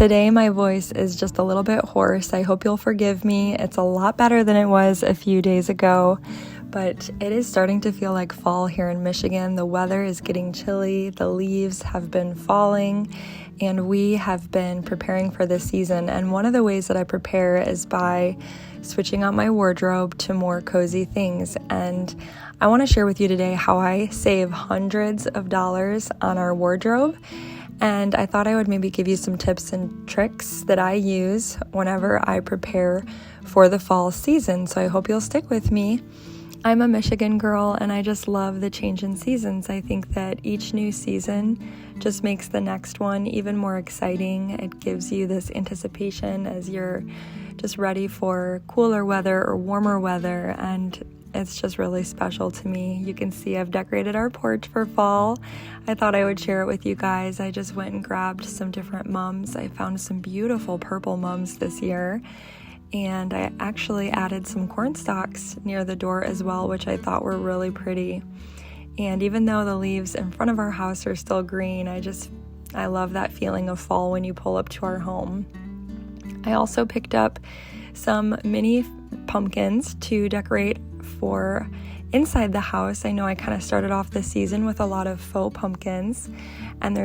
Today my voice is just a little bit hoarse. I hope you'll forgive me. It's a lot better than it was a few days ago, but it is starting to feel like fall here in Michigan. The weather is getting chilly, the leaves have been falling, and we have been preparing for this season. And one of the ways that I prepare is by switching out my wardrobe to more cozy things. And I want to share with you today how I save hundreds of dollars on our wardrobe. And I thought I would maybe give you some tips and tricks that I use whenever I prepare for the fall season. So I hope you'll stick with me. I'm a Michigan girl and I just love the change in seasons. I think that each new season just makes the next one even more exciting. It gives you this anticipation as you're just ready for cooler weather or warmer weather, and it's just really special to me. You can see I've decorated our porch for fall. I thought I would share it with you guys. I just went and grabbed some different mums. I found some beautiful purple mums this year, and I actually added some corn stalks near the door as well, which I thought were really pretty. And even though the leaves in front of our house are still green, I love that feeling of fall when you pull up to our home. I also picked up some mini pumpkins to decorate for inside the house. I know I kind of started off the season with a lot of faux pumpkins, and I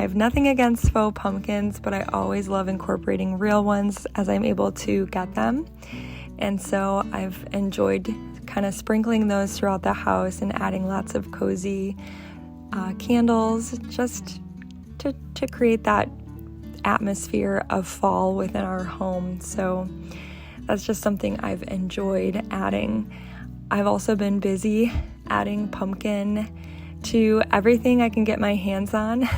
have nothing against faux pumpkins, but I always love incorporating real ones as I'm able to get them. And so I've enjoyed kind of sprinkling those throughout the house and adding lots of cozy candles just to create that atmosphere of fall within our home. So that's just something I've enjoyed adding. I've also been busy adding pumpkin to everything I can get my hands on.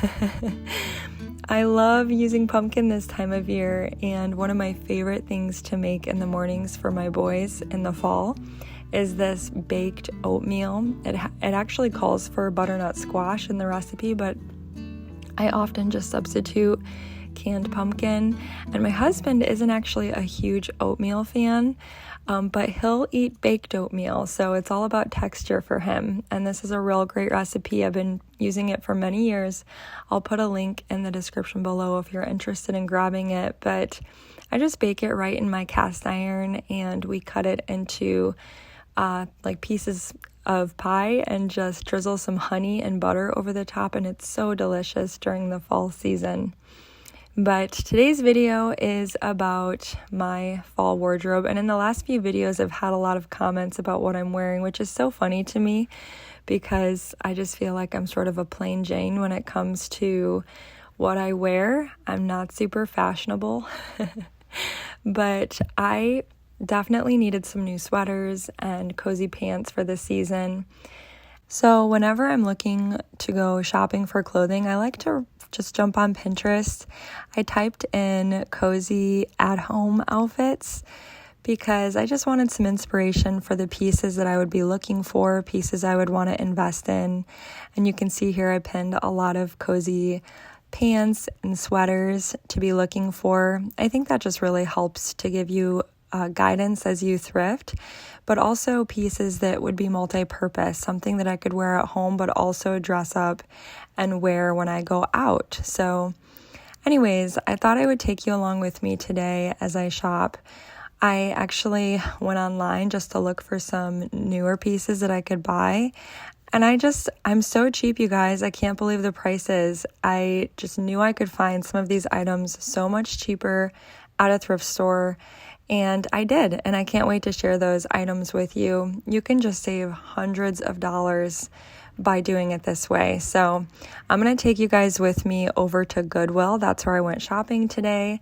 I love using pumpkin this time of year, and one of my favorite things to make in the mornings for my boys in the fall is this baked oatmeal. It actually calls for butternut squash in the recipe, but I often just substitute canned pumpkin. And my husband isn't actually a huge oatmeal fan, but he'll eat baked oatmeal, so it's all about texture for him. And this is a real great recipe. I've been using it for many years. I'll put a link in the description below if you're interested in grabbing it, but I just bake it right in my cast iron, and we cut it into like pieces of pie and just drizzle some honey and butter over the top, and it's so delicious during the fall season. But today's video is about my fall wardrobe, and in the last few videos I've had a lot of comments about what I'm wearing, which is so funny to me because I just feel like I'm sort of a plain Jane when it comes to what I wear. I'm not super fashionable, but I definitely needed some new sweaters and cozy pants for this season. So whenever I'm looking to go shopping for clothing, I like to just jump on Pinterest. I typed in cozy at-home outfits because I just wanted some inspiration for the pieces that I would be looking for, pieces I would want to invest in. And you can see here I pinned a lot of cozy pants and sweaters to be looking for. I think that just really helps to give you guidance as you thrift, but also pieces that would be multi-purpose, something that I could wear at home, but also dress up and wear when I go out. So anyways, I thought I would take you along with me today as I shop. I actually went online just to look for some newer pieces that I could buy. And I'm so cheap, you guys. I can't believe the prices. I just knew I could find some of these items so much cheaper at a thrift store. And I did, and I can't wait to share those items with you. You can just save hundreds of dollars by doing it this way. So I'm going to take you guys with me over to Goodwill. That's where I went shopping today,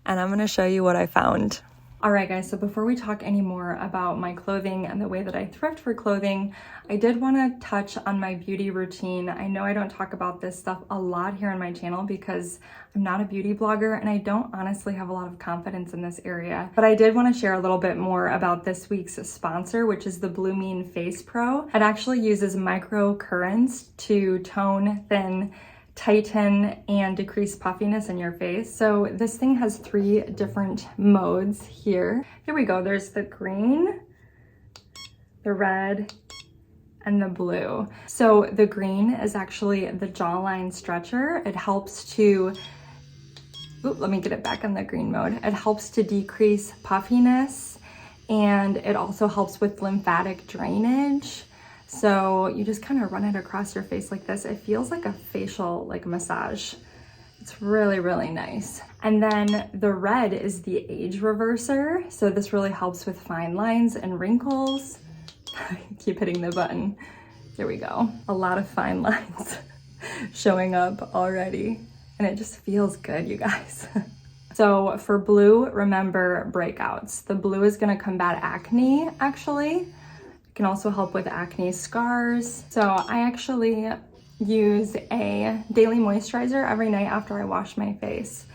and I'm going to show you what I found. All right, guys, so before we talk any more about my clothing and the way that I thrift for clothing, I did want to touch on my beauty routine. I know I don't talk about this stuff a lot here on my channel because I'm not a beauty blogger and I don't honestly have a lot of confidence in this area, but I did want to share a little bit more about this week's sponsor, which is the Blue Mean Face Pro. It actually uses micro currents to tone, thin, tighten, and decrease puffiness in your face. So this thing has 3 different modes here. Here we go. There's the green, the red, and the blue. So the green is actually the jawline stretcher. It helps to Ooh, let me get it back in the green mode. It helps to decrease puffiness, and it also helps with lymphatic drainage. So you just kind of run it across your face like this. It feels like a facial massage. It's really, really nice. And then the red is the age reverser. So this really helps with fine lines and wrinkles. I keep hitting the button. There we go. A lot of fine lines showing up already. And it just feels good, you guys. So for blue, remember breakouts. The blue is gonna combat acne, actually. It can also help with acne scars. So I actually use a daily moisturizer every night after I wash my face.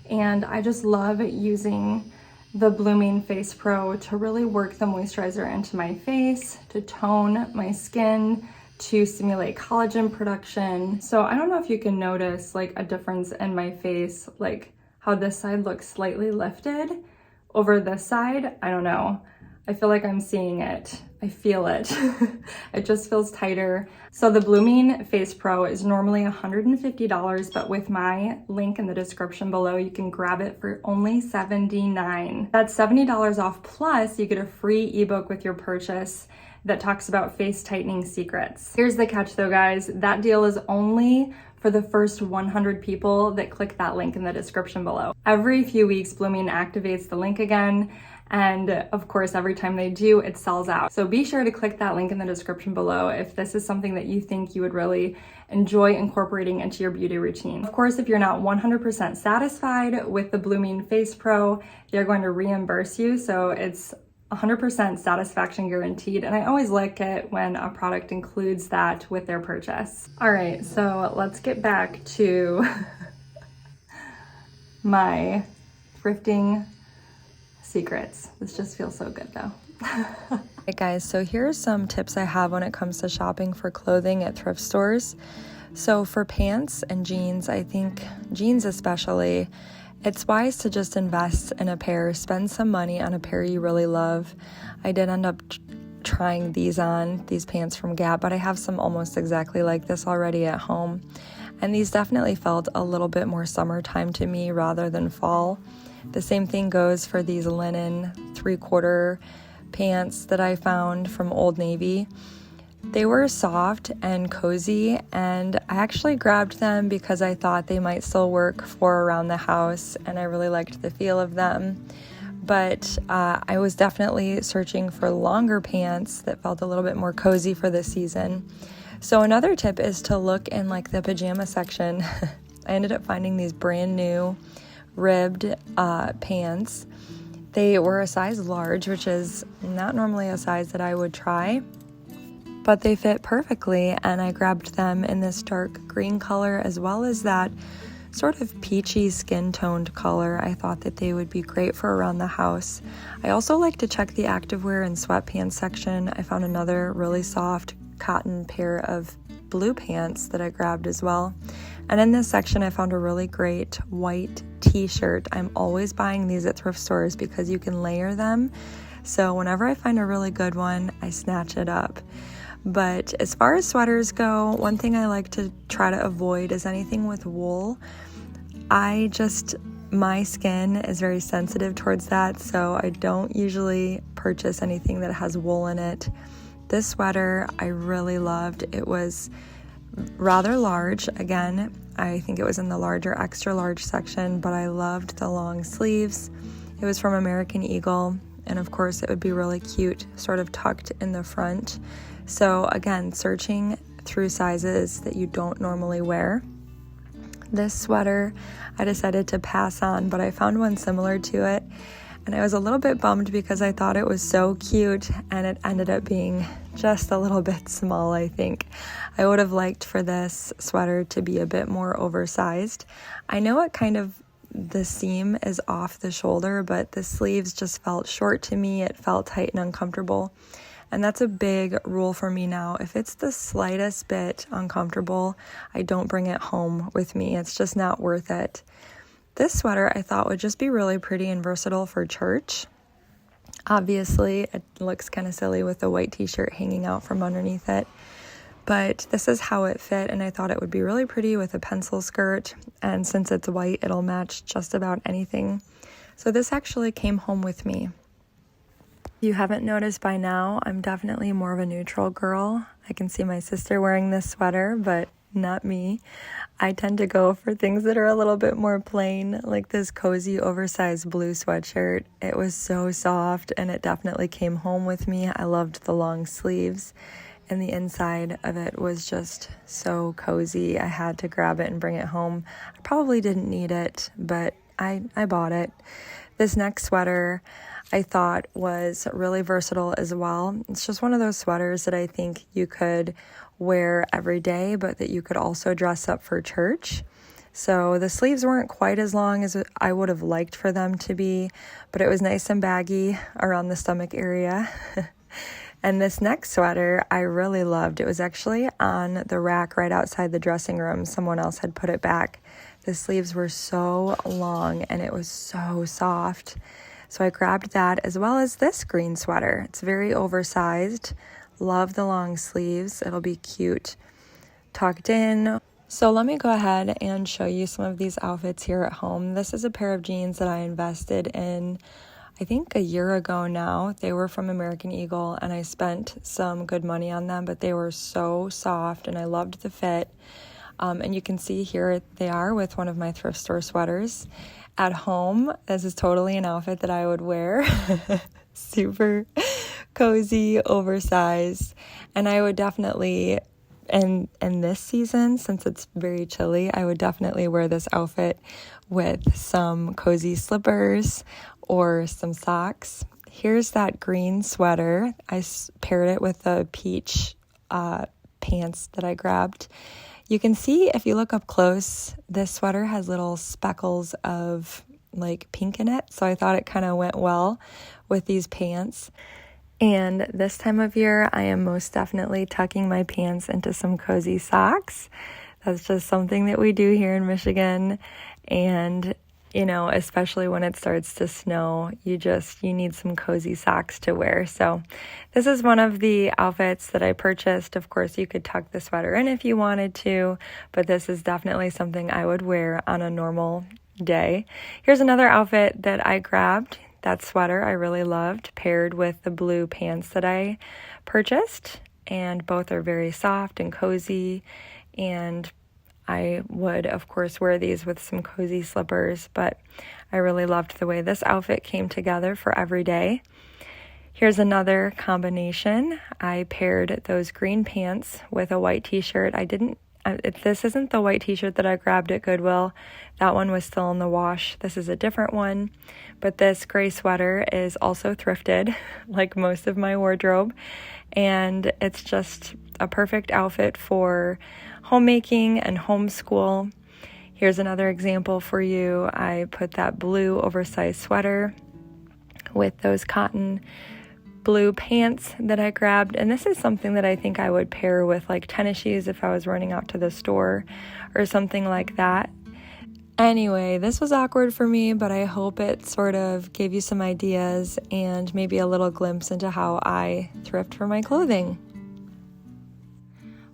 And I just love using the Blooming Face Pro to really work the moisturizer into my face, to tone my skin, to stimulate collagen production. So I don't know if you can notice like a difference in my face, like how this side looks slightly lifted over this side. I don't know. I feel like I'm seeing it. I feel it. It just feels tighter. So the Blooming Face Pro is normally $150, but with my link in the description below, you can grab it for only $79. That's $70 off, plus you get a free ebook with your purchase that talks about face tightening secrets. Here's the catch though, guys. That deal is only for the first 100 people that click that link in the description below. Every few weeks, Blooming activates the link again. And of course, every time they do, it sells out. So be sure to click that link in the description below if this is something that you think you would really enjoy incorporating into your beauty routine. Of course, if you're not 100% satisfied with the Blooming Face Pro, they're going to reimburse you. So it's 100% satisfaction guaranteed. And I always like it when a product includes that with their purchase. All right, so let's get back to my thrifting secrets. This just feels so good though. Hey guys, so here's some tips I have when it comes to shopping for clothing at thrift stores. So for pants and jeans, I think jeans especially, it's wise to just invest in a pair, spend some money on a pair you really love. I did end up trying these pants from Gap, but I have some almost exactly like this already at home. And these definitely felt a little bit more summertime to me rather than fall. The same thing goes for these linen 3/4 pants that I found from Old Navy. They were soft and cozy, and I actually grabbed them because I thought they might still work for around the house, and I really liked the feel of them. But I was definitely searching for longer pants that felt a little bit more cozy for this season. So another tip is to look in like the pajama section. I ended up finding these brand new ribbed pants. They were a size large, which is not normally a size that I would try, but they fit perfectly, and I grabbed them in this dark green color as well as that sort of peachy skin toned color. I thought that they would be great for around the house. I also like to check the activewear and sweatpants section. I found another really soft cotton pair of blue pants that I grabbed as well. And in this section, I found a really great white t-shirt. I'm always buying these at thrift stores because you can layer them. So whenever I find a really good one, I snatch it up. But as far as sweaters go, one thing I like to try to avoid is anything with wool. My skin is very sensitive towards that, so I don't usually purchase anything that has wool in it. This sweater I really loved. It was rather large. Again, I think it was in the larger extra large section, but I loved the long sleeves. It was from American Eagle, and of course it would be really cute sort of tucked in the front. So again, searching through sizes that you don't normally wear. This sweater I decided to pass on, but I found one similar to it, and I was a little bit bummed because I thought it was so cute, and it ended up being just a little bit small, I think. I would have liked for this sweater to be a bit more oversized. I know the seam is off the shoulder, but the sleeves just felt short to me. It felt tight and uncomfortable. And that's a big rule for me now. If it's the slightest bit uncomfortable, I don't bring it home with me. It's just not worth it. This sweater I thought would just be really pretty and versatile for church. Obviously, it looks kind of silly with the white t-shirt hanging out from underneath it. but this is how it fit, and I thought it would be really pretty with a pencil skirt, and since it's white, it'll match just about anything. So this actually came home with me. If you haven't noticed by now, I'm definitely more of a neutral girl. I can see my sister wearing this sweater, but not me. I tend to go for things that are a little bit more plain, like this cozy oversized blue sweatshirt. It was so soft and it definitely came home with me. I loved the long sleeves, and the inside of it was just so cozy. I had to grab it and bring it home. I probably didn't need it, but I bought it. This next sweater I thought was really versatile as well. It's just one of those sweaters that I think you could wear every day, but that you could also dress up for church. So the sleeves weren't quite as long as I would have liked for them to be, but it was nice and baggy around the stomach area. And this next sweater I really loved. It was actually on the rack right outside the dressing room. Someone else had put it back. The sleeves were so long and it was so soft. So I grabbed that, as well as this green sweater. It's very oversized. Love the long sleeves. It'll be cute tucked in. So let me go ahead and show you some of these outfits here at home. This is a pair of jeans that I invested in, I think a year ago now. They were from American Eagle, and I spent some good money on them, but they were so soft and I loved the fit. And you can see here they are with one of my thrift store sweaters. At home, this is totally an outfit that I would wear. Super cozy, oversized. And I would definitely, in this season, since it's very chilly, I would definitely wear this outfit with some cozy slippers or some socks. Here's that green sweater. I paired it with the peach pants that I grabbed. You can see, if you look up close, this sweater has little speckles of like pink in it. So I thought it kind of went well with these pants. And this time of year, I am most definitely tucking my pants into some cozy socks. That's just something that we do here in Michigan. And, you know, especially when it starts to snow, you need some cozy socks to wear. So this is one of the outfits that I purchased. Of course, you could tuck the sweater in if you wanted to, but this is definitely something I would wear on a normal day. Here's another outfit that I grabbed. That sweater I really loved, paired with the blue pants that I purchased, and both are very soft and cozy, and I would, of course, wear these with some cozy slippers, but I really loved the way this outfit came together for every day. Here's another combination. I paired those green pants with a white t-shirt. This isn't the white t-shirt that I grabbed at Goodwill. That one was still in the wash. This is a different one, but this gray sweater is also thrifted, like most of my wardrobe, and it's just a perfect outfit for homemaking and homeschool. Here's another example for you. I put that blue oversized sweater with those cotton blue pants that I grabbed, and this is something that I think I would pair with like tennis shoes if I was running out to the store or something like that. Anyway, this was awkward for me, but I hope it sort of gave you some ideas and maybe a little glimpse into how I thrift for my clothing.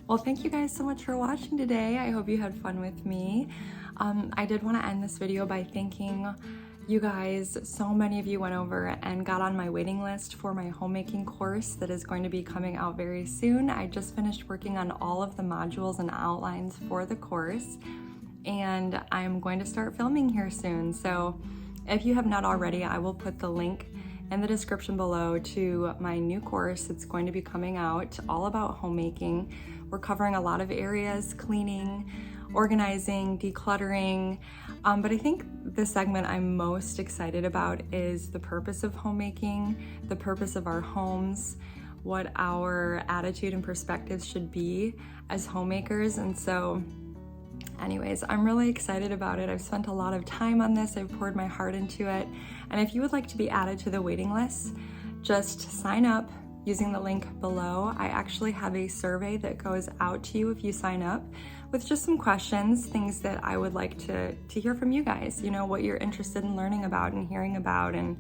Well, thank you guys so much for watching today. I hope you had fun with me. I did want to end this video by thanking you guys. So many of you went over and got on my waiting list for my homemaking course that is going to be coming out very soon. I just finished working on all of the modules and outlines for the course, and I'm going to start filming here soon. So if you have not already, I will put the link in the description below to my new course that's going to be coming out, all about homemaking. We're covering a lot of areas: cleaning, organizing, decluttering, but I think the segment I'm most excited about is the purpose of homemaking, the purpose of our homes, what our attitude and perspectives should be as homemakers. And so anyways, I'm really excited about it. I've spent a lot of time on this. I've poured my heart into it. And if you would like to be added to the waiting list, just sign up using the link below. I actually have a survey that goes out to you if you sign up, with just some questions, things that I would like to hear from you guys, you know, what you're interested in learning about and hearing about, and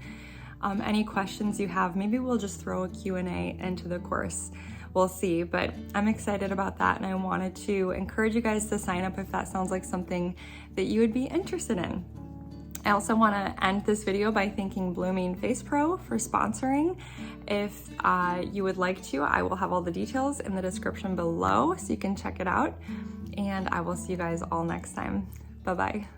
any questions you have. Maybe we'll just throw a Q&A into the course. we'll see, but I'm excited about that, and I wanted to encourage you guys to sign up if that sounds like something that you would be interested in. I also want to end this video by thanking Blooming Face Pro for sponsoring. If you would like to, I will have all the details in the description below so you can check it out, and I will see you guys all next time. Bye-bye.